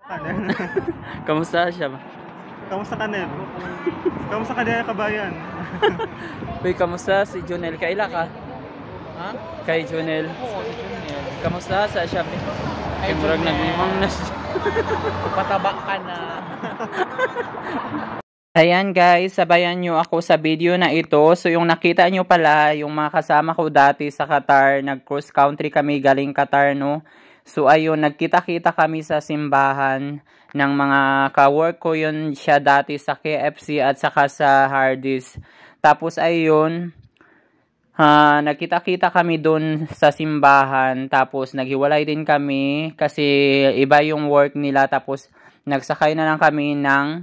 Kanel. Kamusta siya ba? Kamusta Kanel? Kamusta ka din kabayan? Uy, kamusta si Junel? Kaila ka? Ha? Kay Junel. Oo, si Junior. Kamusta sa Shopee? Kay Kay murag Junel. naglimang na siya. Pataba ka na. Ayan guys, sabayan nyo ako sa video na ito. So yung nakita nyo pala, yung mga kasama ko dati sa Qatar, nag-cross country kami galing Qatar, no? So ayun, nagkita-kita kami sa simbahan ng mga ka-work ko yun siya dati sa KFC at saka sa Hardee's. Tapos ayun, nagkita-kita kami dun sa simbahan. Tapos naghiwalay din kami kasi iba yung work nila. Tapos nagsakay na lang kami ng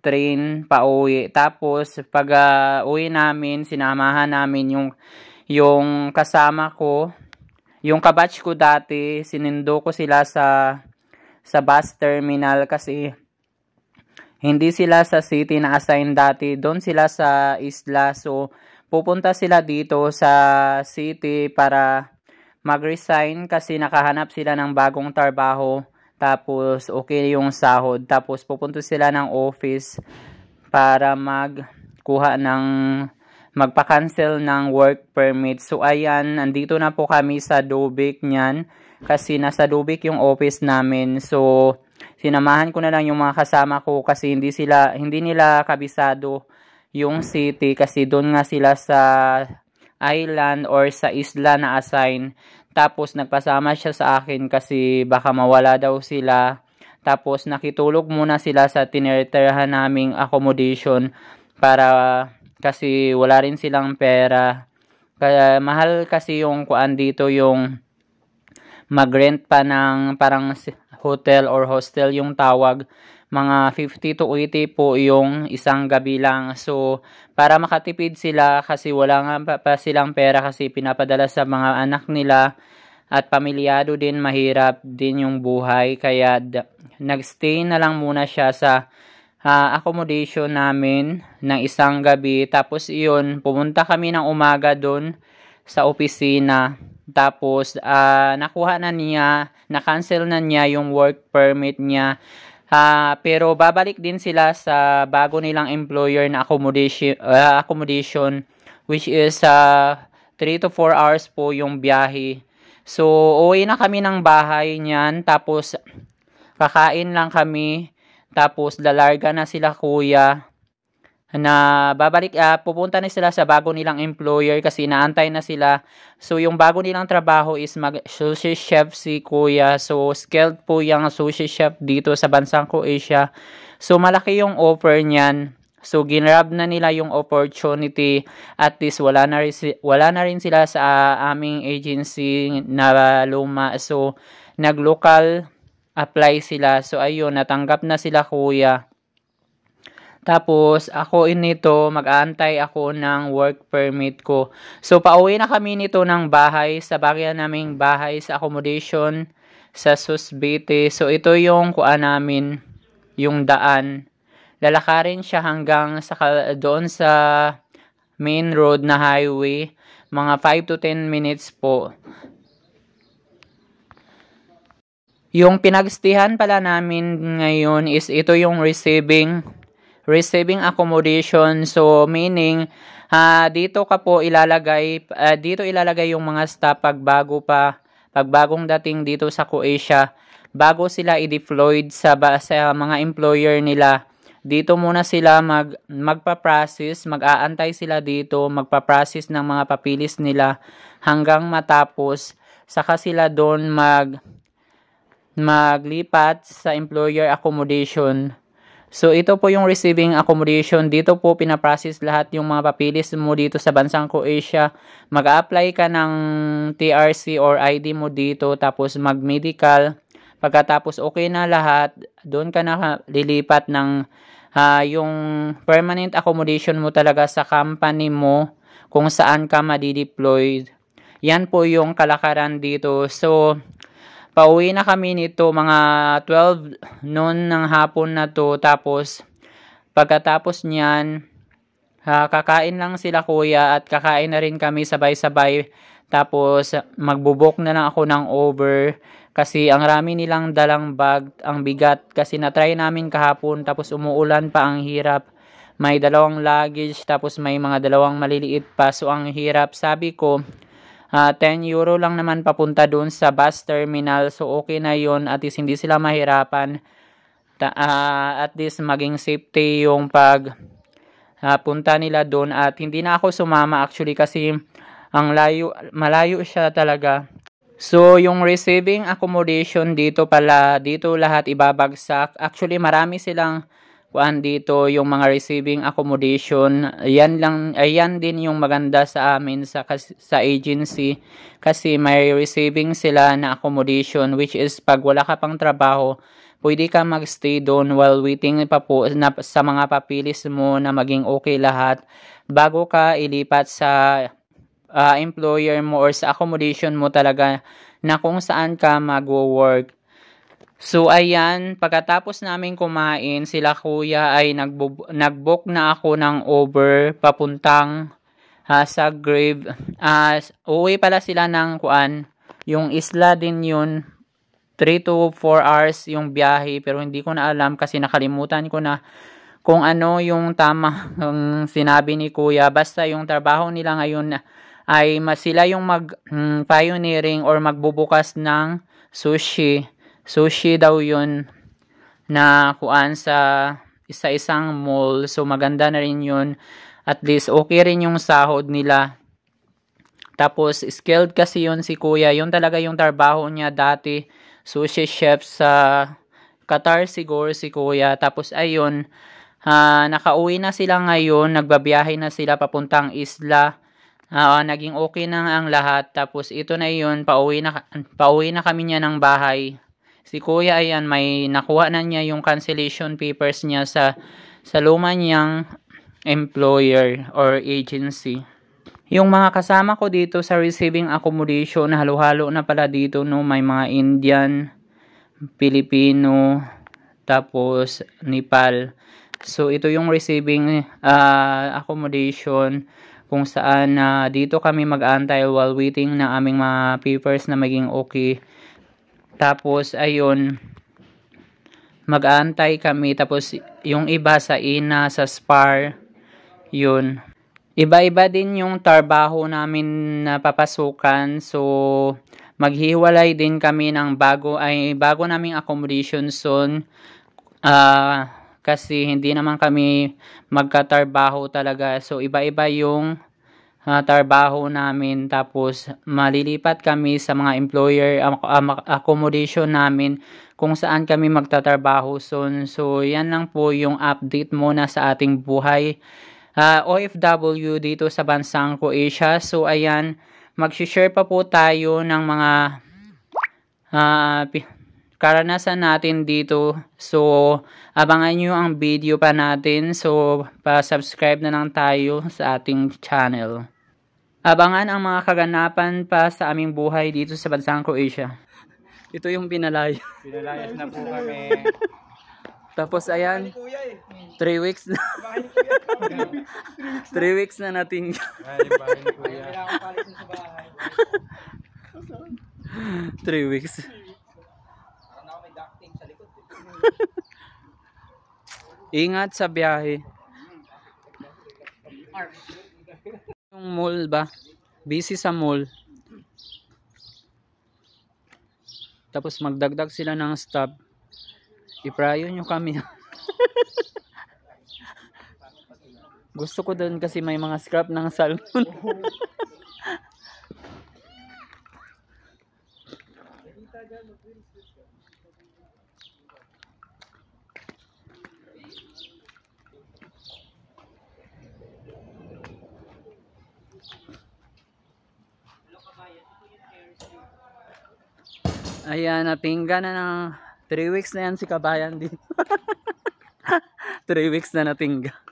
train pauwi. Tapos pag uwi namin, sinamahan namin yung kasama ko, yung kabatch ko dati, sinindo ko sila sa bus terminal kasi hindi sila sa city na assign dati, doon sila sa isla. So pupunta sila dito sa city para mag-resign kasi nakahanap sila ng bagong trabaho. Tapos, okay yung sahod. Tapos, pupunta sila ng office para magpa-cancel ng work permit. So, ayan, nandito na po kami sa Dubic niyan. Kasi nasa Dubic yung office namin. So, sinamahan ko na lang yung mga kasama ko kasi hindi nila kabisado yung city. Kasi doon nga sila sa island or sa isla na assign. Tapos nagpasama siya sa akin kasi baka mawala daw sila. Tapos nakitulog muna sila sa tinitirahan naming accommodation para kasi wala rin silang pera. Kaya mahal kasi yung kuan dito, yung mag-rent pa ng parang hotel or hostel yung tawag. Mga 50 to 80 po yung isang gabi lang. So, para makatipid sila kasi wala nga pa silang pera kasi pinapadala sa mga anak nila at pamilyado din, mahirap din yung buhay. Kaya nagstay na lang muna siya sa accommodation namin ng isang gabi. Tapos iyon, pumunta kami ng umaga doon sa opisina. Tapos nakuha na niya, na-cancel na niya yung work permit niya. Pero babalik din sila sa bago nilang employer na accommodation which is 3 to 4 hours po yung biyahe. So, uwi na kami ng bahay niyan. Tapos, kakain lang kami. Tapos, lalarga na sila kuya. Pupunta na sila sa bago nilang employer kasi naantay na sila. So, yung bago nilang trabaho is mag-sushi chef si kuya. So, skilled po yung sushi chef dito sa bansang Croatia. So, malaki yung offer niyan. So, ginrab na nila yung opportunity. At least, wala na rin sila sa aming agency na luma. So, nag-local apply sila. So, ayun, natanggap na sila kuya. Tapos, ako nito, mag-aantay ako ng work permit ko. So, pauwi na kami nito ng bahay, sa bagay naming bahay sa accommodation sa Susbite. So, ito yung kuan namin, yung daan. Lalakarin siya hanggang doon sa main road na highway. Mga 5 to 10 minutes po. Yung pinagstihan pala namin ngayon is ito yung receiving accommodation. So meaning dito ilalagay yung mga staff pagbagong dating dito sa Croatia, bago sila i-deployed sa mga employer nila. Dito muna sila magpa-process, mag-aantay sila dito, magpa-process ng mga papilis nila hanggang matapos, saka sila doon maglipat sa employer accommodation. So, ito po yung receiving accommodation. Dito po pinaprocess lahat yung mga papilis mo dito sa bansang Croatia. Mag-apply ka ng TRC or ID mo dito, tapos mag-medical. Pagkatapos okay na lahat, doon ka na lilipat ng yung permanent accommodation mo talaga sa company mo kung saan ka madideployed. Yan po yung kalakaran dito. So, pauwi na kami nito mga 12 noon ng hapon na to. Tapos, pagkatapos niyan, kakain lang sila kuya at kakain na rin kami sabay-sabay. Tapos, magbubok na lang ako ng over Kasi ang rami nilang dalang bag, ang bigat. Kasi na-try namin kahapon, tapos umuulan pa, ang hirap. May 2 luggage, tapos may mga 2 maliliit pa. So ang hirap. Sabi ko, 10 euro lang naman papunta doon sa bus terminal. So okay na yun. At least hindi sila mahirapan. At least maging safety yung pag punta nila doon. At hindi na ako sumama actually kasi malayo siya talaga. So yung receiving accommodation dito lahat ibabagsak. Actually marami silang dito yung mga receiving accommodation. Ayan din yung maganda sa amin sa agency, kasi may receiving sila na accommodation, which is pag wala ka pang trabaho, pwede ka magstay doon while waiting pa po sa mga papilis mo na maging okay lahat bago ka ilipat sa employer mo or sa accommodation mo talaga na kung saan ka mag-work. So ayan, pagkatapos namin kumain, sila kuya ay nag-book na ako ng Uber papuntang sa Grave. Uwi pala sila ng yung isla din yun. 3 to 4 hours yung biyahe, pero hindi ko na alam kasi nakalimutan ko na kung ano yung tama ng sinabi ni kuya. Basta yung trabaho nila ngayon ay sila yung pioneering or magbubukas ng sushi. Sushi daw yun na sa isa-isang mall. So maganda na rin yun. At least okay rin yung sahod nila. Tapos skilled kasi yun si kuya. Yun talaga yung trabaho niya dati. Sushi chef sa Qatar siguro si kuya. Tapos ayun, nakauwi na sila ngayon. Nagbabiyahe na sila papuntang isla. Naging okay na ang lahat. Tapos ito na yun, pauwi na kami niya ng bahay. Si kuya ayan, may nakuha na niya yung cancellation papers niya sa luma niyang employer or agency. Yung mga kasama ko dito sa receiving accommodation, halo-halo na pala dito, no? May mga Indian, Filipino, tapos Nepal. So ito yung receiving accommodation kung saan dito kami mag-aantay while waiting na aming mga papers na maging okay. Tapos ayun, mag-aantay kami. Tapos yung iba sa ina, sa Spar, yun. Iba-iba din yung trabaho namin na papasukan. So maghiwalay din kami ng bago naming accommodation soon. Kasi hindi naman kami magkatrabaho talaga. So iba-iba yung trabaho namin. Tapos malilipat kami sa mga employer accommodation namin kung saan kami magtatrabaho soon. So yan lang po yung update muna sa ating buhay OFW dito sa bansang Croatia. So ayan, mag-share pa po tayo ng mga karanasan natin dito. So abangan nyo ang video pa natin. So pa-subscribe na lang tayo sa ating channel. Abangan ang mga kaganapan pa sa aming buhay dito sa bansang Croatia. Ito yung Pinalaya. Pinalayas na po kami. Tapos ayan, 3 weeks na. 3 weeks na natin. 3 weeks. Ingat sa biyahe. Yung mall ba? Busy sa mall. Tapos magdagdag sila ng stop. Iprayo nyo kami. Gusto ko doon kasi may mga scrap ng salmon. Ayan, natingga na ng 3 weeks na yan si kabayan dito. 3 weeks na natingga.